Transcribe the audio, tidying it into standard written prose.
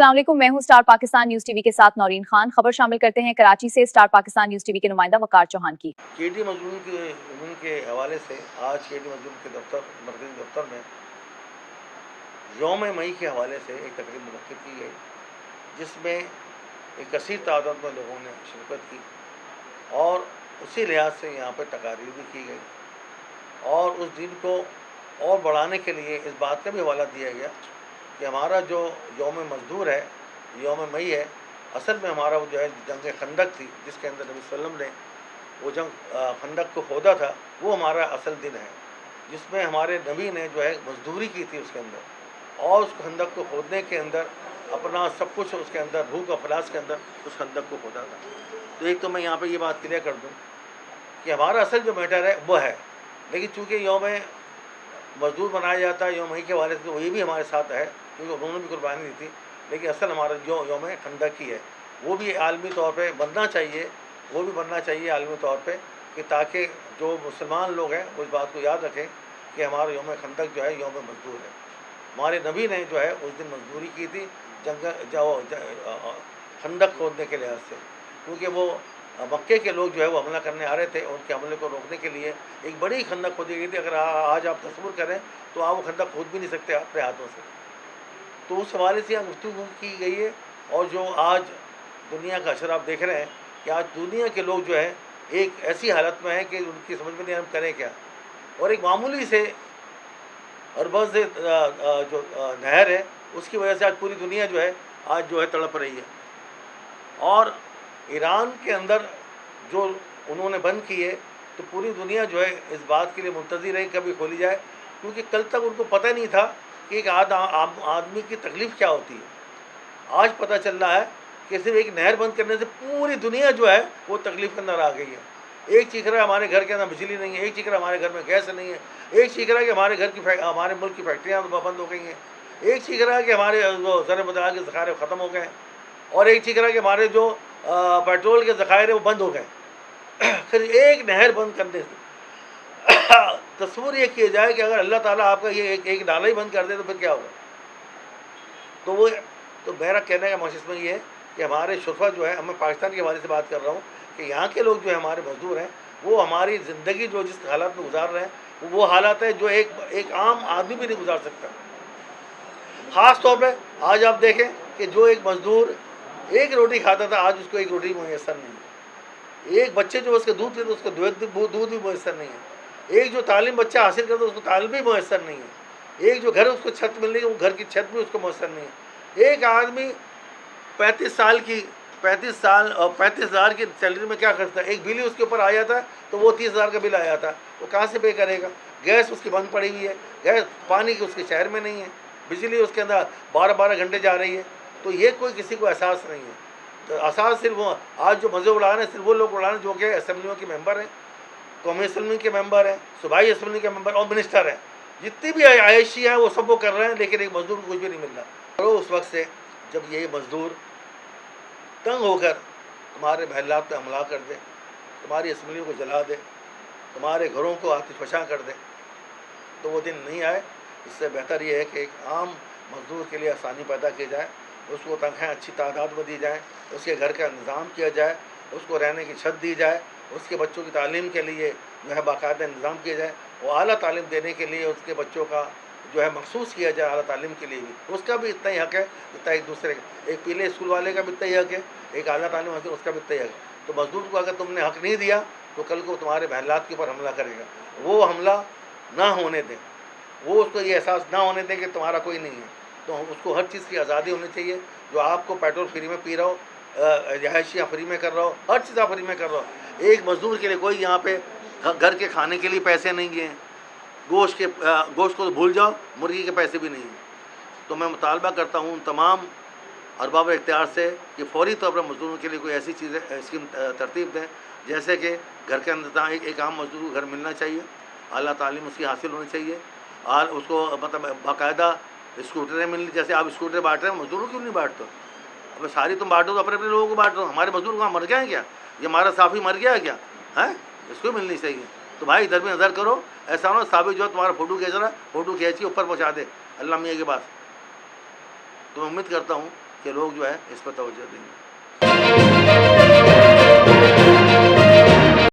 अस्सलाम वालेकुम, मैं हूं स्टार पाकिस्तान न्यूज टीवी के साथ नौरीन खान। खबर शामिल करते हैं कराची से स्टार पाकिस्तान न्यूज टीवी के नुमाइंदा वकार चौहान की। केडी मजलूम के हवाले से आज केडी मजलूम के दफ्तर मरकजी दफ्तर में यौम मई के हवाले से एक तकरीब मुनक्किद की गई, जिसमें एक कसीर तादाद में लोगों ने शिरकत की और उसी लिहाज से यहाँ पर तकारीर भी की गई और उस दिन को और बढ़ाने के लिए इस बात का भी हवाला दिया गया कि हमारा जो यौम मजदूर है, यौम मई है, असल में हमारा वो जो है जंग खंदक थी, जिसके अंदर नबी सल्लल्लाहु अलैहि वसल्लम ने वो जंग खंदक को खोदा था, वो हमारा असल दिन है, जिसमें हमारे नबी ने जो है मजदूरी की थी उसके अंदर और उस खंदक को खोदने के अंदर अपना सब कुछ उसके अंदर भूख अफलास के अंदर उस खंदक को खोदा था। तो एक तो मैं यहाँ पे ये बात क्लियर कर दूँ कि हमारा असल जो मैटर है वो है, लेकिन चूँकि यौम मजदूर बनाया जाता है यौम मई के हवाले से, तो ये भी हमारे साथ है क्योंकि उन्होंने भी कुर्बानी दी थी, लेकिन असल हमारा जो यौम खंदक की है वो भी आलमी तौर पे बनना चाहिए, वो भी बनना चाहिए आलमी तौर पे, कि ताकि जो मुसलमान लोग हैं उस बात को याद रखें कि हमारा यौम खंदक जो है यौम मजदूर है। हमारे नबी ने जो है उस दिन मजदूरी की थी खंदक खोदने के लिहाज से, क्योंकि वो मक्के के लोग जो है वो हमला करने आ रहे थे, उनके हमले को रोकने के लिए एक बड़ी खंदक खोदी गई थी। अगर आज आप तस्वीर करें तो आप वो खंदक खोद भी नहीं सकते अपने हाथों से। तो उस हवाले से यहाँ गुफ्तगू की गई है और जो आज दुनिया का असर आप देख रहे हैं कि आज दुनिया के लोग जो है एक ऐसी हालत में हैं कि उनकी समझ में नहीं हम करें क्या, और एक मामूली से अरबज जो नहर है उसकी वजह से आज पूरी दुनिया जो है आज जो है तड़प रही है। और ईरान के अंदर जो उन्होंने बंद की है तो पूरी दुनिया जो है इस बात के लिए मुंतज़िर रही कभी खोली जाए, क्योंकि कल तक उनको पता नहीं था कि एक आदमी की तकलीफ़ क्या होती है। आज पता चल रहा है कि सिर्फ एक नहर बंद करने से पूरी दुनिया जो है वो तकलीफ़ के अंदर आ गई है। एक चीख रहा है हमारे घर के अंदर बिजली नहीं है, एक चीख रहा है हमारे घर में गैस नहीं है, एक चीख रहा है कि हमारे मुल्क की फैक्ट्रियाँ बंद हो गई हैं, एक चीख रहा है कि हमारे जो ज़र बदला के ज़खारे ख़त्म हो गए हैं, और एक चीख रहा है कि हमारे जो पेट्रोल के ज़खारे वो बंद हो गए। फिर एक नहर बंद करने से तस्वीर ये किया जाए कि अगर अल्लाह ताला आपका ये एक नाला ही बंद कर दे तो फिर क्या होगा। तो मेरा कहने का मकसद में ये है कि हमारे शुफ़ा जो है, मैं पाकिस्तान के हवाले से बात कर रहा हूँ, कि यहाँ के लोग जो है हमारे मजदूर हैं वो हमारी ज़िंदगी जो जिस हालात में गुजार रहे हैं वो हालात है जो एक आम आदमी भी नहीं गुजार सकता। ख़ास तौर पे आज आप देखें कि जो एक मजदूर एक रोटी खाता था आज उसको एक रोटी मुयसर नहीं है, एक बच्चे जो उसके दूध पीते उसको दूध भी मुयसर नहीं है, एक जो तालीम बच्चा हासिल करता उसको तालीम भी मुयसर नहीं है, एक जो घर उसको छत मिल रही है वो घर की छत भी उसको मुयसर नहीं है। एक आदमी 35,000 की सैलरी में क्या करता है, एक बिल उसके ऊपर आ जाता है तो वो 30,000 का बिल आ जाता है, वो कहाँ से पे करेगा। गैस उसकी बंद पड़ी हुई है, गैस पानी की उसके शहर में नहीं है, बिजली उसके अंदर 12-12 घंटे जा रही है, तो ये कोई किसी को एहसास नहीं है। तो एहसास सिर्फ वो आज जो मज़े उड़ा रहे हैं सिर्फ वो लोग उड़ा रहे हैं जो कि असम्बलियों के मेंबर हैं, कौमी असम्बली के मेंबर हैं, सूबाई असम्बली के मेंबर और मिनिस्टर हैं, जितनी भी आयशी हैं वो सब वो कर रहे हैं, लेकिन एक मजदूर को कुछ भी नहीं मिल रहा। और उस वक्त से जब ये मजदूर तंग होकर तुम्हारे महल्लात पे हमला कर दे, तुम्हारी असम्बलियों को जला दे, तुम्हारे घरों को आतिशफ़शा कर दे, तो वो दिन नहीं आए। इससे बेहतर ये है कि एक आम मजदूर के लिए आसानी पैदा की जाए, उसको तनख्वाहें अच्छी तादाद में दी जाए, उसके घर का इंतज़ाम किया जाए, उसको रहने की छत दी जाए, उसके बच्चों की तालीम के लिए जो है बाकायदा इंतज़ाम किया जाए, वो आला तालीम देने के लिए उसके बच्चों का जो है मखसूस किया जाए आला तालीम के लिए भी, उसका भी इतना ही हक़ है जितना एक दूसरे का, एक पीले स्कूल वाले का भी इतना ही हक़ है, एक आला तालीम हासिल उसका भी इतना ही हक़ है। तो मजदूर को अगर तुमने हक़ नहीं दिया तो कल को तुम्हारे महल्लात के ऊपर हमला करेगा, वो हमला ना होने दें, वो उसको ये एहसास ना होने दें कि तुम्हारा कोई नहीं है। तो उसको हर चीज़ की आज़ादी होनी चाहिए, जो आपको पेट्रोल फ्री में पी रहा हो, रिहायशियाँ फ्री में कर रहा हो, हर चीज़ आप फ्री में कर रहा हो। एक मजदूर के लिए कोई यहाँ पे घर के खाने के लिए पैसे नहीं हैं, गोश्त को तो भूल जाओ, मुर्गी के पैसे भी नहीं हैं। तो मैं मुतालबा करता हूँ तमाम अरबाब इख्तियार से कि फौरी तौर पर मजदूरों के लिए कोई ऐसी चीज़ें स्कीम तरतीब दें, जैसे कि घर के अंदर एक आम मजदूर को घर मिलना चाहिए, आला तालीम उसकी हासिल होनी चाहिए, और उसको मतलब बाकायदा स्कूटरें मिलनी, जैसे आप स्कूटर बांट रहे हैं मजदूरों क्यों नहीं बांटते हो। अब सारी तुम बांटो तो अपने अपने लोगों को बांटो, हमारे मजदूर वहाँ मर गए हैं क्या, ये हमारा साफ़ी मर गया है क्या है, इसको मिलनी चाहिए। तो भाई इधर भी नज़र करो, ऐसा हो साबित जो है तुम्हारा फ़ोटो खींच के ऊपर पहुँचा दे अल्लाह मियाँ के पास। तो मैं उम्मीद करता हूँ کہ لوگ جو ہے اس پر توجہ دیں گے.